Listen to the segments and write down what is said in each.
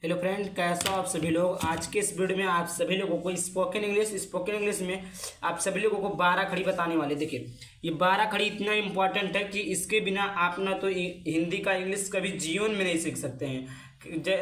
Hello friend, कैसे हो आप सभी लोग। आज के इस वीडियो में आप सभी लोगों को स्पोकन इंग्लिश में आप सभी लोगों को 12 खड़ी बताने वाले। देखिए, ये 12 खड़ी इतना इंपॉर्टेंट है कि इसके बिना आप ना तो हिंदी का इंग्लिश कभी जीवन में नहीं सीख सकते हैं।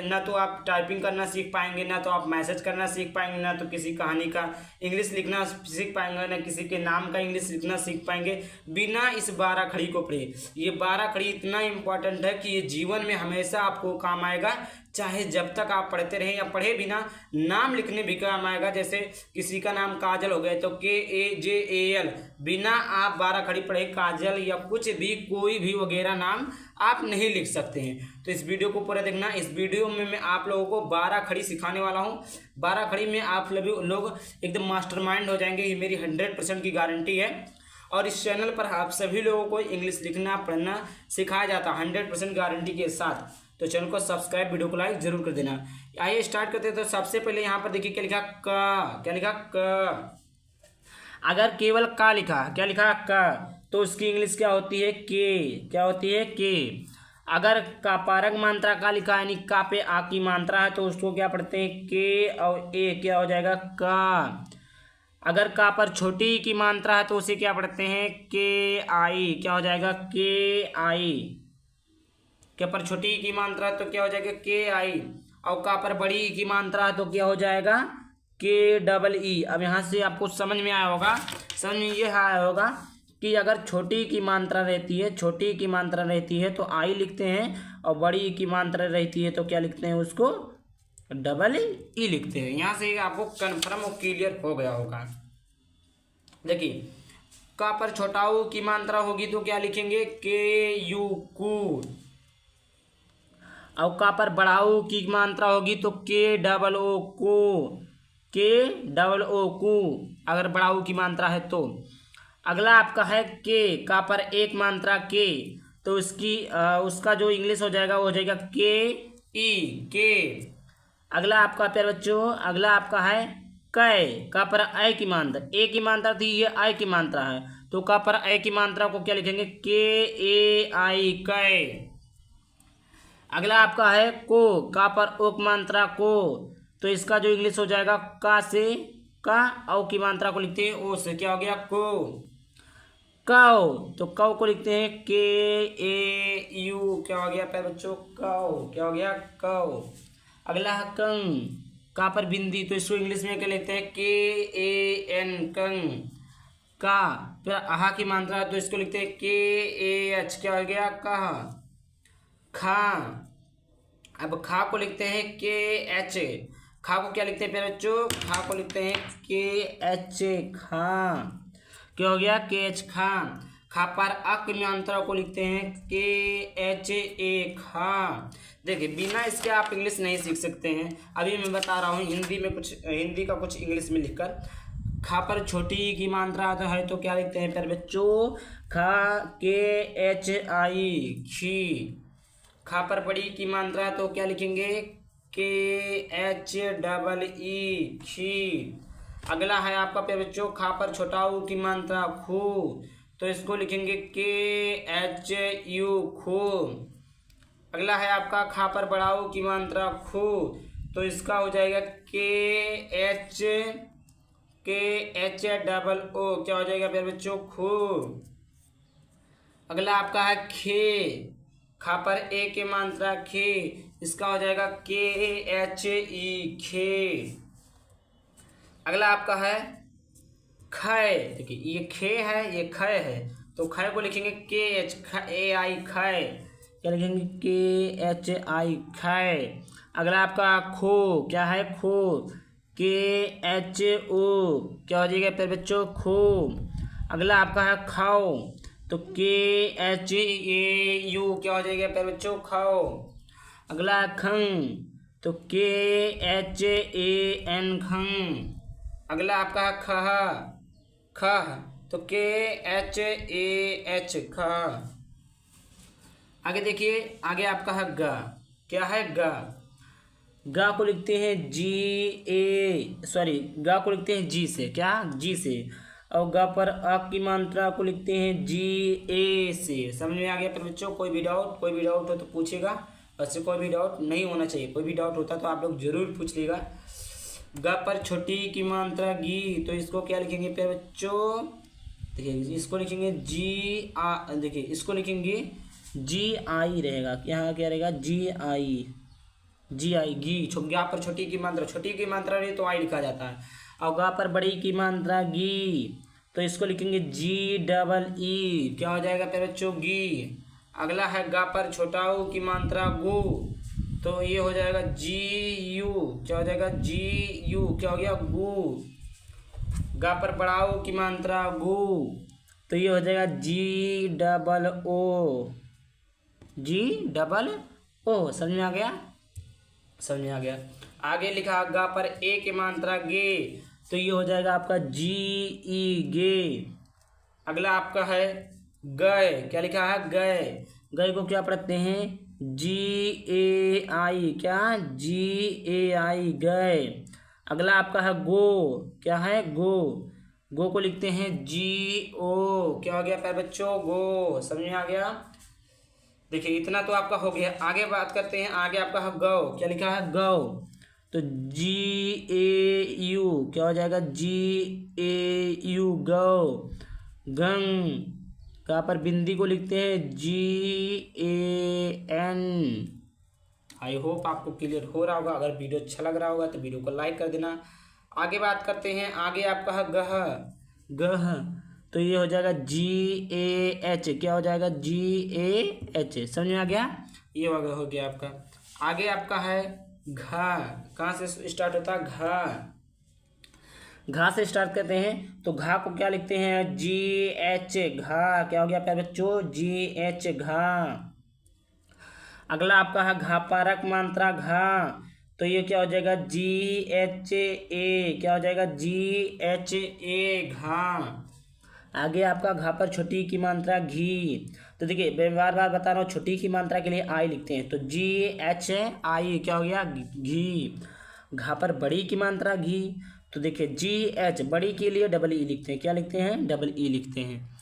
ना तो आप टाइपिंग करना सीख पाएंगे, ना तो आप मैसेज करना सीख पाएंगे, ना तो किसी कहानी का इंग्लिश लिखना सीख पाएंगे, ना किसी के नाम का इंग्लिश लिखना सीख पाएंगे बिना इस 12 खड़ी को पढ़े। ये 12 खड़ी इतना इंपॉर्टेंट है कि ये जीवन में हमेशा आपको काम आएगा, चाहे जब तक आप पढ़ते रहें या पढ़े बिना। नाम लिखने भी काम आएगा। जैसे किसी का नाम काजल हो गया तो KAJAL, बिना आप 12 खड़ी पढ़े काजल या कुछ भी कोई भी वगैरह नाम आप नहीं लिख सकते हैं। तो इस वीडियो को पूरा देखना। इस वीडियो में मैं आप लोगों को 12 खड़ी सिखाने वाला हूँ। 12 खड़ी में आप लोग एकदम मास्टरमाइंड हो जाएंगे, ये मेरी 100% की गारंटी है। और इस चैनल पर आप सभी लोगों को इंग्लिश लिखना पढ़ना सिखाया जाता है 100% गारंटी के साथ। तो चैनल को सब्सक्राइब, वीडियो को लाइक जरूर कर देना। आइए स्टार्ट करते हैं। तो सबसे पहले यहाँ पर देखिए क्या लिखा, क। क्या लिखा, क। अगर केवल का लिखा, क्या लिखा, क, तो उसकी इंग्लिश क्या होती है, के। क्या होती है, के। अगर का पारक मात्रा का लिखा यानी का पे आ की मात्रा है तो उसको क्या पढ़ते हैं, के और ए, क्या हो जाएगा, का। अगर का पर छोटी की मात्रा है तो उसे क्या पढ़ते हैं, के आई। क्या हो जाएगा, के आई। क्या पर छोटी की मात्रा है तो क्या हो जाएगा, के आई। और का पर बड़ी की मात्रा है तो क्या हो जाएगा, KEE। अब यहाँ से आपको समझ में आया होगा, समझ में ये आया होगा कि अगर छोटी की मात्रा रहती है तो आई लिखते हैं, और बड़ी की मात्रा रहती है तो क्या लिखते हैं, उसको EE लिखते हैं। यहाँ से आपको कन्फर्म और क्लियर हो गया होगा। देखिए, का पर छोटा ऊ की मात्रा होगी तो क्या लिखेंगे, KU, कू। और का पर बड़ा ऊ की मात्रा होगी तो KOO, को। KOO, कू, अगर बड़ा ऊ की मात्रा है तो। अगला आपका है के, का पर एक मात्रा के, तो उसका जो इंग्लिश हो जाएगा वो हो जाएगा KE, के। अगला आपका प्यारे बच्चों, अगला आपका है कै, का पर ए की मात्रा, ए की मात्रा थी, ये आई की मात्रा है तो का पर ए की मात्रा को क्या लिखेंगे, KAI, कै। अगला आपका है को, का पर ओ की मात्रा को, तो इसका जो इंग्लिश हो जाएगा का से का, औ की मात्रा को लिखते हैं ओ से, क्या हो गया, को। कौ, तो कौ को लिखते हैं KAU, क्या हो गया प्यारे बच्चों, कौ। क्या हो गया, कौ। अगला है कंग, का पर बिंदी, तो इसको इंग्लिश में क्या लिखते हैं, KAN, कंग, का। फिर आहा की मात्रा है तो इसको लिखते हैं KAH, क्या हो गया, कहा, खा। अब खा को लिखते हैं KH, खा को क्या लिखते हैं प्यारे बच्चों, खा को लिखते हैं KH, खा। क्या हो गया, KH, खा। खा पर अ की मात्रा को लिखते हैं KHA, खा। देखिए, बिना इसके आप इंग्लिश नहीं सीख सकते हैं। अभी मैं बता रहा हूँ हिंदी का कुछ इंग्लिश में लिखकर। खा पर छोटी की मात्रा है तो क्या लिखते हैं प्यारे बच्चों, खा, KHI, खी। खा पर बड़ी की मात्रा तो क्या लिखेंगे, KHEE, खी। अगला है आपका प्यारे बच्चों, खा पर छोटा ऊ की मात्रा खू, तो इसको लिखेंगे KHU, खू। अगला है आपका खा पर बड़ा ऊ की मात्रा खू, तो इसका हो जाएगा KHOO, क्या हो जाएगा प्यारे बच्चों, खू। अगला आपका है खे, खा पर ए के मात्रा खे, इसका हो जाएगा KHE, खे। अगला आपका है खै। देखिए, ये खे है, ये खै है, तो खै को लिखेंगे KHAI, खै। क्या लिखेंगे, KHI, खै। अगला आपका खो, क्या है, खो, KHO, क्या हो जाएगा फिर बच्चों, खो। अगला आपका है खाओ, तो KHAU, क्या हो जाएगा फिर बच्चों, खाओ। अगला है खंग, तो KHAN, खंग। अगला आपका है खह, खह, तो KHAH, खह। आगे देखिए, आगे आपका है गा, क्या है, गा। गा को लिखते हैं गा को लिखते हैं जी से, क्या, जी से। और गा पर आ की मात्रा को लिखते हैं GA से। समझ में आ गया फिर बच्चों, कोई भी डाउट हो तो पूछेगा वैसे कोई भी डाउट नहीं होना चाहिए, कोई भी डाउट होता तो आप लोग जरूर पूछ लीजिएगा। ग पर छोटी की मात्रा गी, तो इसको क्या लिखेंगे प्यारे बच्चों, देखिए इसको लिखेंगे देखिए इसको लिखेंगे जी आई रहेगा, यहाँ क्या रहेगा जी आई घी। गा पर छोटी की मात्रा रहे तो आई लिखा जाता है, और गा पर बड़ी की मात्रा गी, तो इसको लिखेंगे जी डबल ई, क्या हो जाएगा प्यारे बच्चों गी। अगला है गा पर छोटा ऊ की मात्रा गु, तो ये हो जाएगा जी यू, क्या हो जाएगा जी यू, क्या हो गया गु। गा पर बड़ा ऊ की मात्रा गु, तो ये हो जाएगा जी डबल ओ, समझ में आ गया, समझ में आ गया। आगे लिखा गा पर ए की मात्रा गे, तो ये हो जाएगा आपका जी ई गे। अगला आपका है गए, क्या लिखा है गए, गए को क्या पढ़ते हैं जी ए आई, क्या जी ए आई गए। अगला आपका है गो, क्या है गो को लिखते हैं जी ओ, क्या हो गया प्यारे बच्चों गो, समझ में आ गया। देखिए इतना तो आपका हो गया। आगे बात करते हैं, आगे आपका है गौ, क्या लिखा है गौ, तो जी ए यू, क्या हो जाएगा जी ए यू गौ। गंग, कहाँ पर बिंदी को लिखते हैं जी ए एन। आई होप आपको क्लियर हो रहा होगा, अगर वीडियो अच्छा लग रहा होगा तो वीडियो को लाइक कर देना। आगे बात करते हैं, आगे आपका है गह, तो ये हो जाएगा जी ए एच, क्या हो जाएगा जी ए एच, समझ में आ गया, ये हो गया आपका। आगे आपका है घा, कहाँ से स्टार्ट होता है घा से स्टार्ट करते हैं, तो घा को क्या लिखते हैं जी एच घा, क्या हो गया प्यारे बच्चों जी एच घा। अगला आपका है घा पारक मात्रा घा, तो ये क्या हो जाएगा जी एच ए, क्या हो जाएगा जी एच ए घा। आगे आपका घा पर छोटी की मात्रा घी, तो देखिए मैं बार बार बता रहा हूँ, छोटी की मात्रा के लिए आई लिखते हैं, तो जी एच आई, क्या हो गया घी। घा पर बड़ी की मात्रा घी, तो देखिए जी एच बड़ी के लिए डबल ई लिखते हैं, क्या लिखते हैं डबल ई लिखते हैं।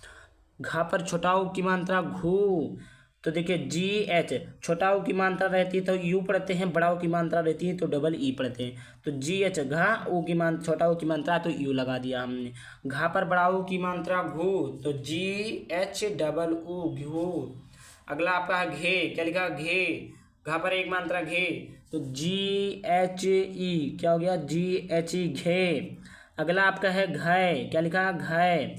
घा पर छोटा ऊ की मात्रा घू, तो देखिए जी एच छोटा ऊ की मात्रा रहती है तो यू पढ़ते हैं, बड़ा ऊ की मात्रा रहती है तो डबल ई पढ़ते हैं, तो जी एच घा ऊ की मात्रा छोटा ऊ की मात्रा तो यू लगा दिया हमने। घा पर बड़ा ऊ की मात्रा घू, तो जी एच डबल ऊ घू। अगला आपका है घे, क्या लिखा घे, घा पर एक मात्रा घे, तो जी एच ई, क्या हो गया जी एच ई घे। अगला आपका है घय, क्या लिखा घय,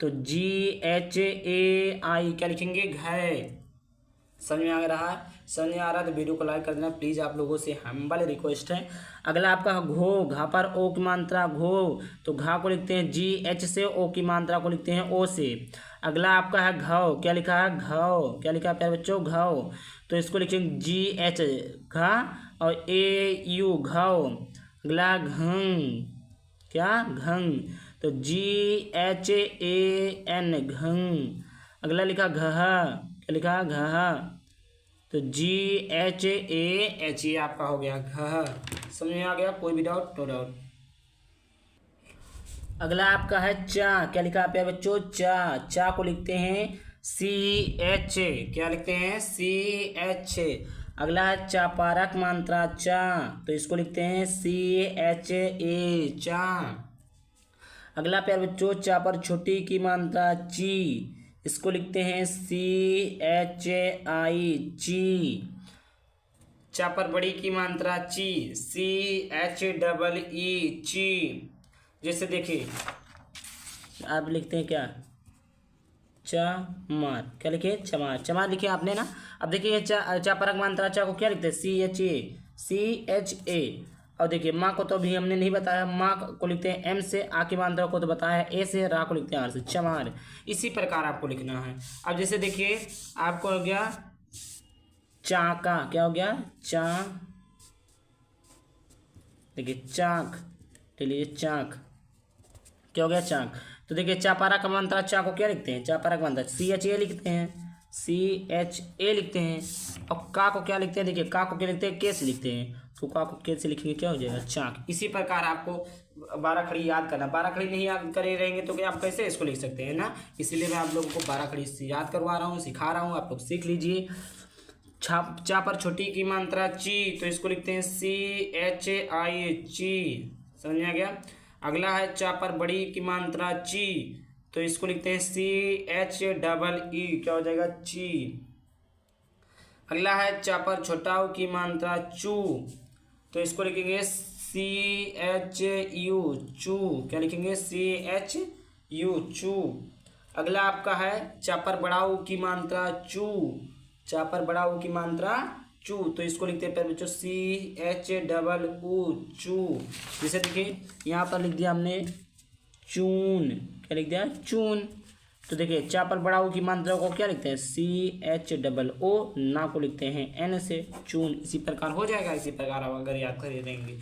तो जी एच ए आई, क्या लिखेंगे घय। समझ में आ रहा है, समझ में आ रहा है तो वीडियो को लाइक कर देना प्लीज़, आप लोगों से हम्बल रिक्वेस्ट है। अगला आपका घो, घा पर ओ की मात्रा घो, तो घा को लिखते हैं जी एच से, ओ की मात्रा को लिखते हैं ओ से। अगला आपका है घाव, क्या लिखा है घाव, क्या लिखा है प्यारे बच्चों घाव, तो इसको लिखेंगे जी एच घा और ए यू घाव। अगला घंग, क्या घंग, तो जी एच ए एन घंग। अगला लिखा घहा, क्या लिखा घहा, तो जी एच ए एच, ये आपका हो गया घहा। समझ में आ गया, कोई भी डाउट नो डाउट। अगला आपका है चा, क्या लिखा है बच्चों चा को लिखते हैं सी एच, क्या लिखते हैं सी एच। अगला है चापारक मात्रा चा, तो इसको लिखते हैं सी एच ए चा। अगला प्यारे बच्चों चा पर छोटी की मात्रा ची, इसको लिखते हैं सी एच आई ची। चा पर बड़ी की मात्रा ची, सी एच डबल ई ची। जैसे देखिए आप लिखते हैं क्या चमार, क्या लिखे चमार लिखे आपने ना। अब देखिए चा परक मात्रा चा को क्या लिखते हैं सी एच ए। और देखिए माँ को तो अभी हमने नहीं बताया, माँ को लिखते हैं एम से, आ की मात्रा को तो बताया है ए से, रा को लिखते हैं आर से चमार। इसी प्रकार आपको लिखना है। अब जैसे देखिए आपको हो गया चाका, क्या हो गया देखिए चाक, चलिए चाक, क्या हो गया चाक। तो देखिए चापारा का मात्रा चा को क्या लिखते हैं, चापारा का मात्रा सी एच ए लिखते हैं, सी एच ए लिखते हैं। और का को क्या लिखते हैं, देखिए का को क्या लिखते हैं के से लिखते हैं, तो का को के से लिखेंगे क्या हो जाएगा चाक। इसी प्रकार आपको 12 खड़ी याद करना, 12 खड़ी नहीं याद करे रहेंगे तो क्या आप कैसे इसको लिख सकते हैं ना। इसीलिए मैं आप लोगों को 12 खड़ी याद करवा रहा हूँ, सिखा रहा हूँ, आप लोग सीख लीजिए। चा पर छोटी की मात्रा ची, तो इसको लिखते हैं CHI ची। समझ में आ गया। अगला है चा पर बड़ी की मात्रा ची, तो इसको लिखते हैं CHEE, क्या हो जाएगा ची। अगला है चा पर छोटा ऊ की मात्रा चू, तो इसको लिखेंगे CHU चू। क्या लिखेंगे CHU चू। अगला आपका है चा पर बड़ा ऊ की मात्रा चू, चा पर बड़ा ऊ की मात्रा चू, तो इसको लिखते हैं बच्चों CHUU चू। जैसे देखिए यहाँ पर लिख दिया हमने चून, क्या लिख दिया चून। तो देखिए चा पर बड़ा ऊ की मात्रा को क्या लिखते हैं CHOO, ना को लिखते हैं N से चून। इसी प्रकार हो जाएगा, इसी प्रकार आप अगर याद कर देंगे।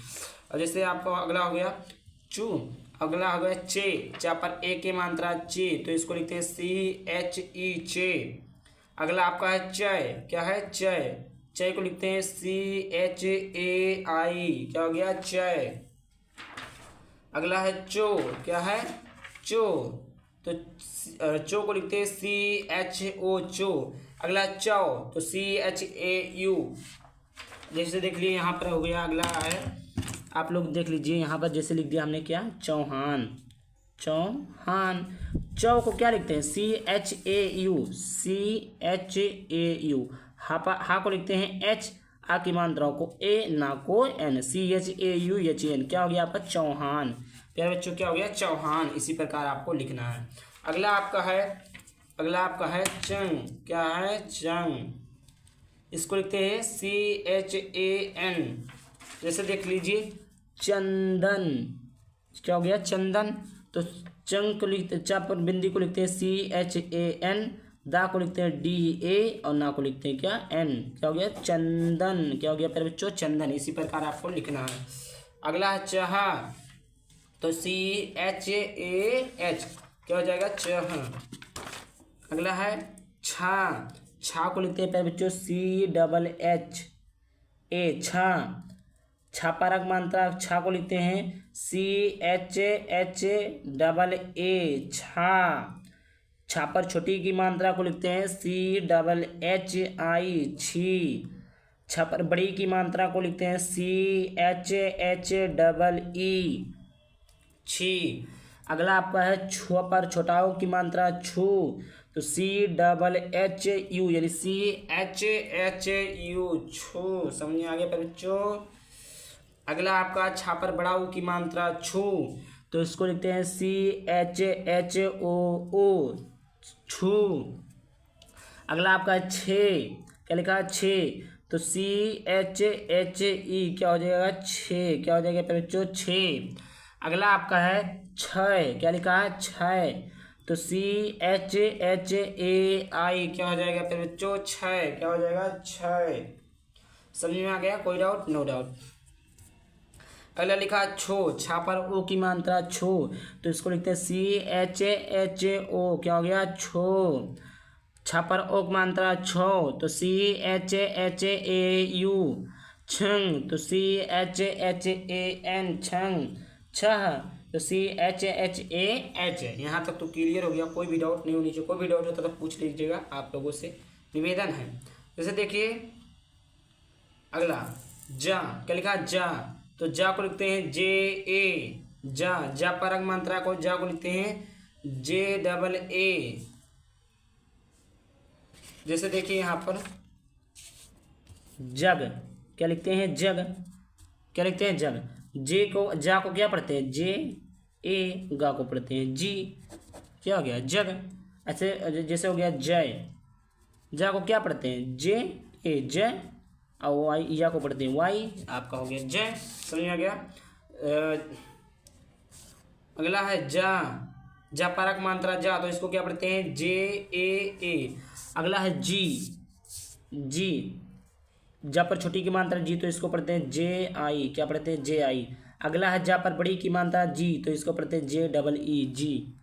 और जैसे आपका अगला हो गया चू, अगला हो गया चे, चा पर ए की मात्रा चे, तो इसको लिखते हैं CHE चे। अगला आपका है चय, क्या है चय, चय को लिखते हैं CHAI, क्या हो गया चय। अगला है चो, क्या है चो, तो चो को लिखते हैं CHO चो। अगला चौ, तो CHAU। जैसे देख लिए यहाँ पर हो गया। अगला है आप लोग देख लीजिए यहाँ पर जैसे लिख दिया हमने क्या चौहान, चौहान। चौ को क्या लिखते हैं CHAU। हा को लिखते हैं H, आ की मात्राओं को A ना को N, CHAUHN, क्या हो गया आपका चौहान। प्यारे बच्चों क्या हो गया चौहान। इसी प्रकार आपको लिखना है। अगला आपका है चंग, क्या है चंग, इसको लिखते हैं CHAN। जैसे देख लीजिए चंदन, क्या हो गया चंदन, तो चंग को लिखते चा पर बिंदी को लिखते हैं CHAN, दा को लिखते हैं DA और ना को लिखते हैं क्या N, क्या हो गया चंदन। क्या हो गया प्यारे बच्चों चंदन। इसी प्रकार आपको लिखना है। अगला है चहा, तो CHAH, क्या हो जाएगा चह। अगला है छा, छा को लिखते हैं प्यारे बच्चों CHHA छा। छापारक मात्रा छा को लिखते हैं CHHAA छा। छा पर छोटी की मात्रा को लिखते हैं CHHI छी। छा पर बड़ी की मात्रा को लिखते हैं CHHEE छी। अगला आपका है छुआ पर छोटाओं की मात्रा छू, तो CHHU यानी CHHU छू। समझ में आ गया बच्चों। अगला आपका छा पर बड़ा ऊ की मात्रा छू, तो इसको लिखते हैं CHHOO छू। अगला आपका है छे, क्या लिखा है छे, तो CHHE, क्या हो जाएगा छे, क्या हो जाएगा बच्चों छे। अगला आपका है छय, क्या लिखा है छय, तो CHHAI, क्या हो जाएगा बच्चों छय, क्या हो जाएगा छय। समझ में आ गया, कोई डाउट नो डाउट। अगला लिखा छो, छा पर ओ की मात्रा छो, तो इसको लिखते हैं CHHO, क्या हो गया छो। छा पर ओ की मात्रा छो, तो CHHAU छंग, तो CHHAN छंग। छह, तो CHHAH। यहाँ तक तो क्लियर हो गया, कोई भी डाउट नहीं होनी चाहिए। कोई भी डाउट होता तो पूछ लीजिएगा, आप लोगों से निवेदन है। जैसे देखिए अगला जा, क्या लिखा जा, तो जा को लिखते हैं JA जा। जा परक मात्रा को जा को लिखते हैं JAA। जैसे देखिए यहाँ पर जग, क्या लिखते हैं जग, क्या लिखते हैं जग। जे को जा को क्या पढ़ते हैं JA, गा को पढ़ते हैं जी, क्या हो गया जग। ऐसे जैसे हो गया जय, जा को क्या पढ़ते हैं JA जय, और वाई या को पढ़ते हैं वाई, आपका हो गया जय। समझ में आ गया। अगला है जा, जा परक मात्रा जा, तो इसको क्या पढ़ते हैं JAA। अगला है जी, जी जा पर छोटी की मात्रा जी, तो इसको पढ़ते हैं JI, क्या पढ़ते हैं JI। अगला है जा पर बड़ी की मात्रा जी, तो इसको पढ़ते हैं JEE जी।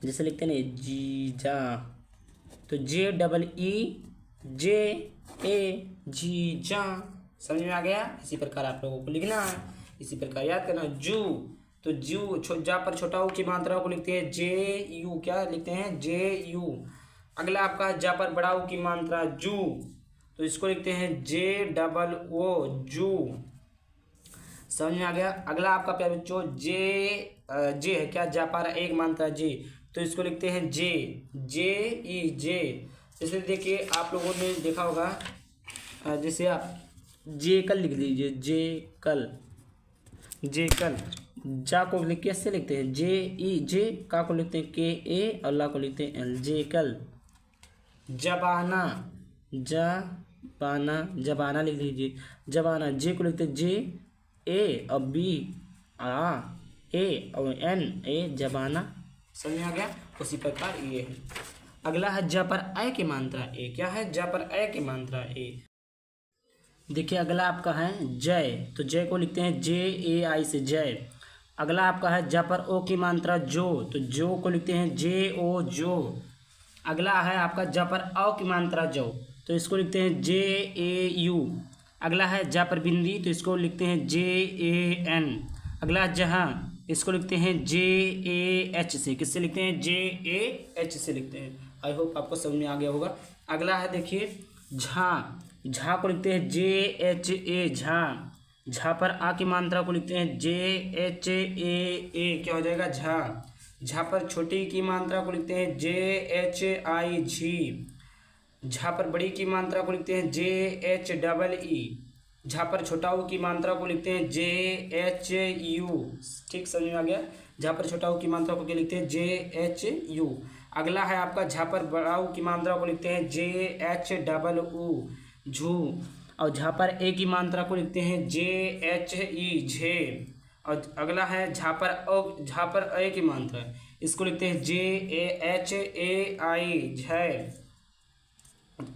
जैसे लिखते हैं ना जी जा, तो JEE JA जी जा। समझ में आ गया। इसी प्रकार आप लोगों को लिखना है, इसी प्रकार याद करना। जू, तो जू जा पर छोटा ऊ की मात्रा को लिखते हैं JU, क्या लिखते हैं JU। अगला आपका जा पर बड़ा ऊ की मात्रा जू, तो इसको लिखते हैं जे डबल ओ जू। समझ में आ गया। अगला आपका प्यारे बच्चों जे है क्या, जा पर एक मात्रा जे, तो इसको लिखते हैं जे, जे ई जे। जैसे देखिए आप लोगों ने देखा होगा, जैसे आप जे कल लिख लीजिए, जे कल, जे कल। जा को लिख कैसे लिखते हैं, जे ई जे, का को लिखते हैं के ए, और ला को लिखते हैं एल, जे कल। जबाना, जबाना, जबाना लिख लीजिए, जबाना। जे को लिखते हैं जे ए, और बी आ ए, और एन ए, जबाना। समझ में आ गया। उसी प्रकार ये है। अगला है ज पर अ की मात्रा ए। क्या है, ज पर अ की मात्रा ए। देखिए अगला आपका है जय, तो जय को लिखते हैं जे ए आई से जय। अगला आपका है ज पर ओ की मात्रा जो, तो जो को लिखते हैं जे ओ जो। अगला है आपका ज पर औ की मात्रा जो, तो इसको लिखते हैं जे ए यू। अगला है ज पर बिंदी, तो इसको लिखते हैं जे ए एन। अगला जहाँ, इसको लिखते हैं जे ए एच से। किससे लिखते हैं, जे ए एच से लिखते हैं। आई होप आपको समझ में आ गया होगा। अगला है देखिए झा, झा को लिखते हैं जे एच ए झा। झा पर आ की मात्रा को लिखते हैं जे एच ए, क्या हो जाएगा झा। झा पर छोटी की मात्रा को लिखते हैं जे एच आई झी। झा पर बड़ी की मात्रा को लिखते हैं जे एच डबल ई। झा पर छोटा ऊ की मात्रा को लिखते हैं जे एच यू। ठीक समझ में आ गया। झा पर छोटा ऊ की मात्रा को क्या लिखते हैं, जे एच यू। अगला है आपका झा पर बड़ा ऊ की मात्रा को लिखते हैं जे एच डबल ऊ झू। और झा पर ए की मात्रा को लिखते हैं जे एच ई झे। और अगला है झा पर ए की मात्रा, इसको लिखते हैं जे ए एच ए आई झय।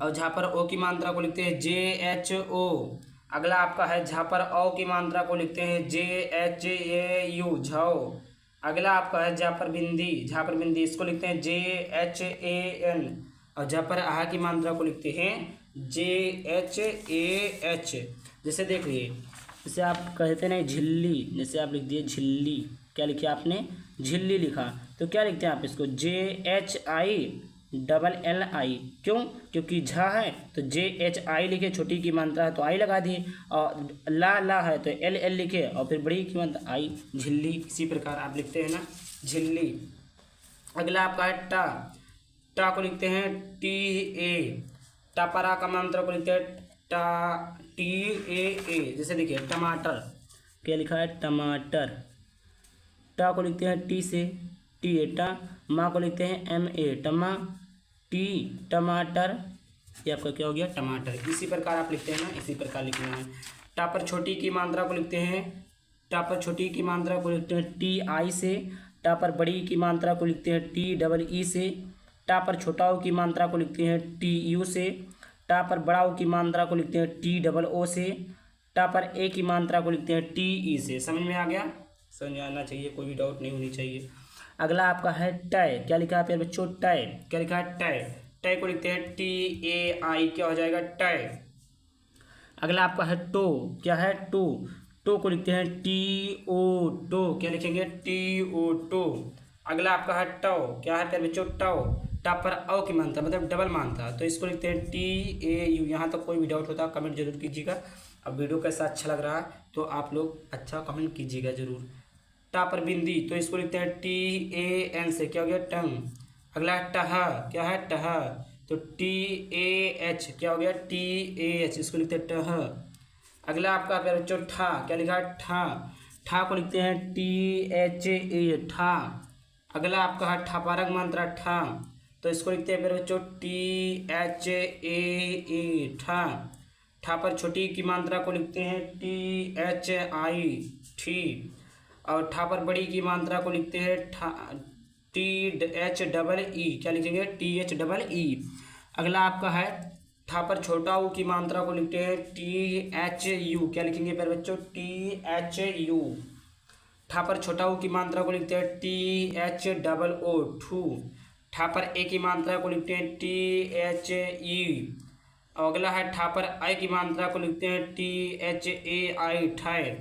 और झा पर ओ की मात्रा को लिखते हैं जे एच ओ। अगला आपका है झा पर औ की मात्रा को लिखते हैं जे एच ए यू झौ। अगला आपका है झा पर बिंदी, इसको लिखते हैं जे एच ए एन। और झा पर आहा की मात्रा को लिखते हैं जे एच ए एच। जैसे देख लीजिए, जैसे आप कहते नहीं झिल्ली, जैसे आप लिख दिए झिल्ली, क्या लिखिए आपने, झिल्ली लिखा, तो क्या लिखते हैं आप इसको, जे H I double L I. क्यों, क्योंकि झा है तो जे एच आई लिखे, छोटी की मात्रा है तो आई लगा दिए, और ला है तो एल एल लिखे, और फिर बड़ी की मात्रा आई, झिल्ली। इसी प्रकार आप लिखते हैं ना, झिल्ली। अगला आपका है टा को लिखते हैं टी ए। टा पर आ का मात्रा को लिखते हैं टी ए। जैसे देखिए टमाटर, क्या लिखा है टमाटर। टा को लिखते हैं टी से टी ए टा। माँ को लिखते हैं एम ए टमा। टी टमाटर, ये आपका क्या हो गया टमाटर। इसी प्रकार आप लिखते हैं ना, इसी प्रकार लिखना है। टा पर छोटी की मात्रा को लिखते हैं, टा पर छोटी की मात्रा को लिखते हैं टी आई से। टा पर बड़ी की मात्रा को लिखते हैं टी डबल ई से। टा पर छोटा ओ की मात्रा को लिखते हैं टी यू से। टा पर बड़ा ओ की मात्रा को लिखते हैं टी डबल ओ से। टा पर ए की मात्रा को लिखते हैं टी ई से। समझ में आ गया, समझ में आना चाहिए, कोई भी डाउट नहीं होनी चाहिए। अगला आपका है टय, क्या लिखा है प्यारे बच्चों, टय। क्या लिखा है टय, टय को लिखते हैं टी ए आई, क्या हो जाएगा टय। अगला आपका है टो, क्या है टो। टो को लिखते हैं टी ओ टो, क्या लिखेंगे टी ओ टो। अगला आपका है टो, क्या है प्यारे बच्चों टो। टा पर औ की मात्रा मतलब डबल मात्रा, तो इसको लिखते हैं टी ए यू। यहाँ तक कोई भी डाउट होता है कमेंट जरूर कीजिएगा। अब वीडियो कैसा अच्छा लग रहा है तो आप लोग अच्छा कमेंट कीजिएगा जरूर। टा पर बिंदी, तो इसको लिखते हैं टी ए एन से, क्या हो गया टंग। अगला है टहा, क्या है टहा, तो टी ए एच, क्या हो गया टी ए एच, इसको लिखते हैं टह। अगला आपका प्यारे बच्चों ठा, क्या लिखा है ठा। ठा को लिखते हैं टी एच ए ठा। अगला आपका है ठपारक मात्रा ठा, तो इसको लिखते हैं प्यारे बच्चों टी एच ए ठा। ठा पर छोटी की मात्रा को लिखते हैं टी एच आई ठी। और ठा पर बड़ी की मात्रा को लिखते हैं टी एच डबल ई, क्या लिखेंगे टी एच डबल ई। अगला आपका है ठा पर छोटा ऊ की मात्रा को लिखते हैं टी एच यू, क्या लिखेंगे प्यारे बच्चों टी एच यू। ठा पर छोटा ऊ की मात्रा को लिखते हैं टी एच डबल ओ ठू। ठा पर ए की मात्रा को लिखते हैं टी एच ई। अगला है ठा पर आई की मात्रा को लिखते हैं टी एच ए आई ठाई।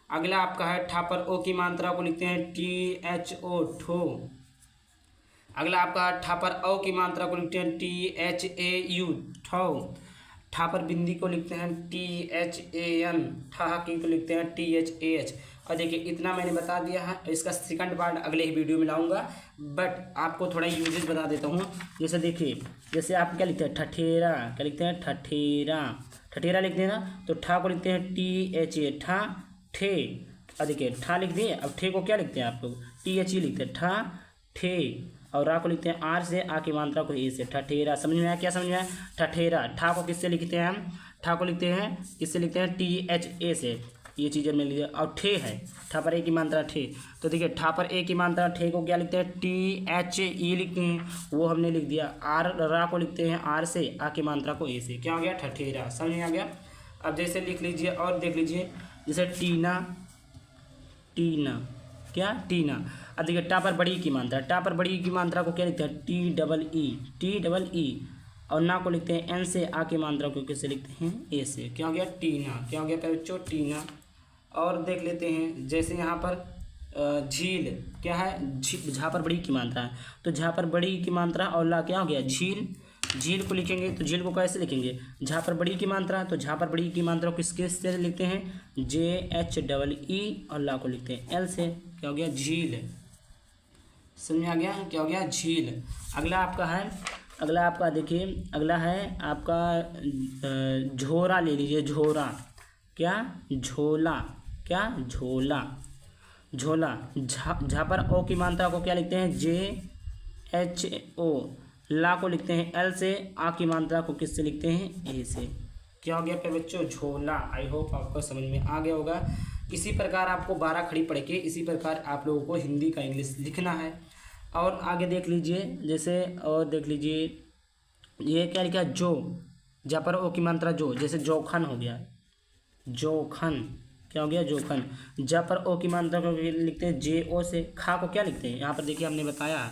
अगला आपका है ठा पर ओ की मात्रा को लिखते हैं टी एच ओ ठो। अगला आपका है ठा पर औ की मात्रा को लिखते हैं टी एच ए यू ठो। ठा पर बिंदी को लिखते हैं THAN, ठा की को लिखते हैं THAH। और देखिए इतना मैंने बता दिया है, इसका सेकंड पार्ट अगले ही वीडियो में लाऊंगा, बट आपको थोड़ा यूजेज बता देता हूँ। जैसे देखिए, जैसे आप क्या लिखते हैं ठठेरा, क्या लिखते हैं ठठेरा, ठठेरा लिखते हैं ना, तो ठा को लिखते हैं THA, ठा ठे। और देखिए ठा लिख दिए, अब ठे को क्या लिखते हैं आप लोग, THE लिखते हैं, ठा ठे। और रा को लिखते हैं आर से, आ की मात्रा को ए से, ठठेरा। समझ में आया, क्या समझ में आया, ठठेरा। ठा को किससे लिखते हैं हम, ठा को लिखते हैं किससे लिखते हैं THA से, ये चीज़ें मिल लीजिए। और ठे है, ठा पर ए की मात्रा ठे, तो देखिए ठा पर ए की मात्रा ठे को क्या लिखते हैं THE लिखते हैं, वो हमने लिख दिया। आर रा को लिखते हैं आर से, आ की मात्रा को ए से, क्या हो गया ठठेरा। समझ में आ गया। अब जैसे लिख लीजिए और देख लीजिए, जैसे टीना, टीना, क्या टीना। अब देखिए टा पर बड़ी की मात्रा, टा पर बड़ी की मात्रा को क्या लिखते हैं TEE। और ना को लिखते हैं एन से, आ की मात्रा को किससे लिखते हैं ए से, क्या हो गया टीना, क्या हो गया बच्चों टीना। और देख लेते हैं, जैसे यहाँ पर झील, क्या है झा पर बड़ी की मात्रा है, तो झा पर बड़ी की मात्रा और ला क्या हो गया झील। झील को लिखेंगे तो झील को कैसे लिखेंगे, झा पर बड़ी की मात्रा, तो झा पर बड़ी की मात्रा को किसके से लिखते हैं JHEE, और ला को लिखते हैं L से, क्या हो गया झील। समझ में आ गया, क्या हो गया झील। अगला आपका है, अगला आपका देखिए, अगला है आपका झोरा ले लीजिए, झोरा, क्या झोला, क्या झोला, झोला। झा पर ओ की मात्रा को क्या लिखते हैं JHO, ला को लिखते हैं L से, आ की मात्रा को किससे लिखते हैं ए से, क्या हो गया पे बच्चों झोला। आई होप आपको समझ में आ गया होगा। इसी प्रकार आपको 12 खड़ी पढ़ के इसी प्रकार आप लोगों को हिंदी का इंग्लिश लिखना है। और आगे देख लीजिए, जैसे और देख लीजिए ये क्या लिखा जो, जा पर ओ की मात्रा जो, जैसे जोखन हो गया, जोखन, क्या हो गया जोखन। जा पर ओ की मात्रा को लिखते हैं JO से। खा को क्या लिखते हैं, यहाँ पर देखिए हमने बताया,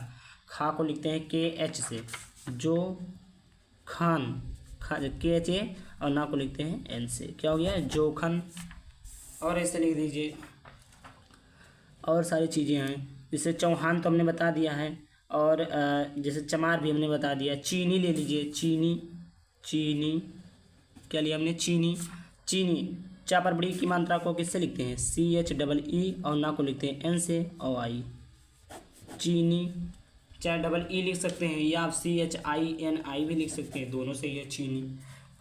खा को लिखते हैं KH से, जो खान, खा KHA, और ना को लिखते हैं N से, क्या हो गया जोखन। और ऐसे लिख दीजिए, और सारी चीज़ें हैं, जैसे चौहान तो हमने बता दिया है, और जैसे चमार भी हमने बता दिया। चीनी ले लीजिए, चीनी, चीनी, क्या लिया हमने चीनी, चीनी। चा पर बड़ी की मात्रा को किससे लिखते हैं CHEE, और ना को लिखते हैं N से और I, चीनी। चाहे EE लिख सकते हैं या आप CHINI भी लिख सकते हैं, दोनों से ये चीनी।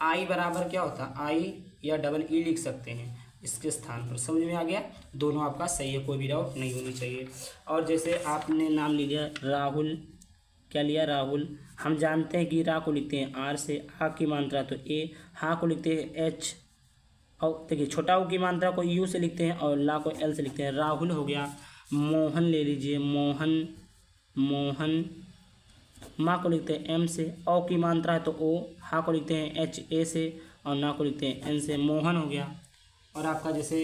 I बराबर क्या होता है I या EE लिख सकते हैं इसके स्थान पर। समझ में आ गया, दोनों आपका सही है, कोई भी डाउट नहीं होनी चाहिए। और जैसे आपने नाम ले लिया राहुल, क्या लिया राहुल। हम जानते हैं कि रा को लिखते हैं R से, आ की मात्रा तो A, हा को लिखते हैं H, और देखिए छोटा ऊ की मात्रा को U से लिखते हैं, और ला को L से लिखते हैं। राहुल हो गया। मोहन ले लीजिए, मोहन, मोहन। माँ को लिखते हैं M से, औ की मात्रा है तो O, हा को लिखते हैं HA से, और ना को लिखते हैं N से, मोहन हो गया। और आपका जैसे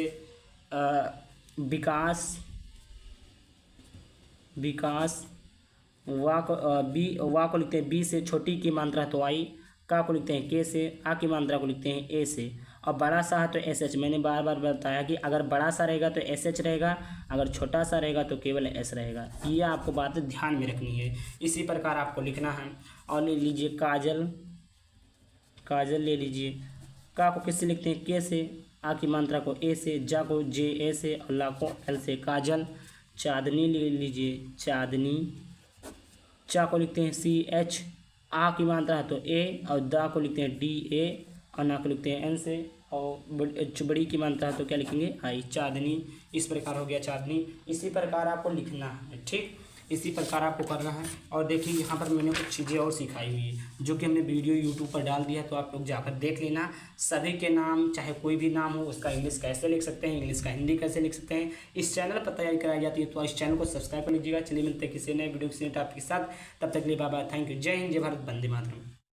विकास, विकास, वा को लिखते हैं B से, छोटी की मात्रा है तो I, का को लिखते हैं K से, आ की मात्रा को लिखते हैं A से, और बड़ा सा है तो SH। मैंने बार बार बताया कि अगर बड़ा सा रहेगा तो SH रहेगा, अगर छोटा सा रहेगा तो केवल S रहेगा। ये आपको बात ध्यान में रखनी है, इसी प्रकार आपको लिखना है। और ले लीजिए काजल, काजल ले लीजिए। का को किससे लिखते हैं K से, आ की मात्रा को A से, जा को JA से, और ला को L से, काजल। चांदनी ले लीजिए, चांदनी। चा को लिखते हैं CH, आ की मात्रा है तो A, और दा को लिखते हैं DA, और ना को लिखते हैं N से, और बड़ी की मात्रा है तो क्या लिखेंगे I, चांदनी। इस प्रकार हो गया चांदनी। इसी प्रकार आपको लिखना है, ठीक, इसी प्रकार आपको करना है। और देखिए यहाँ पर मैंने कुछ चीज़ें और सिखाई हुई है जो कि हमने वीडियो यूट्यूब पर डाल दिया है, तो आप लोग जाकर देख लेना। सभी के नाम, चाहे कोई भी नाम हो, उसका इंग्लिश कैसे लिख सकते हैं, इंग्लिश का हिंदी कैसे लिख सकते हैं, इस चैनल पर तैयारी कराई जाती है। तो इस चैनल को सब्सक्राइब कर लीजिएगा। चलिए मिलते हैं किसी नए वीडियो किसी नए टॉपिक के साथ, तब तक के लिए बाय बाय, थैंक यू, जय हिंद, जय भारत, वंदे मातरम।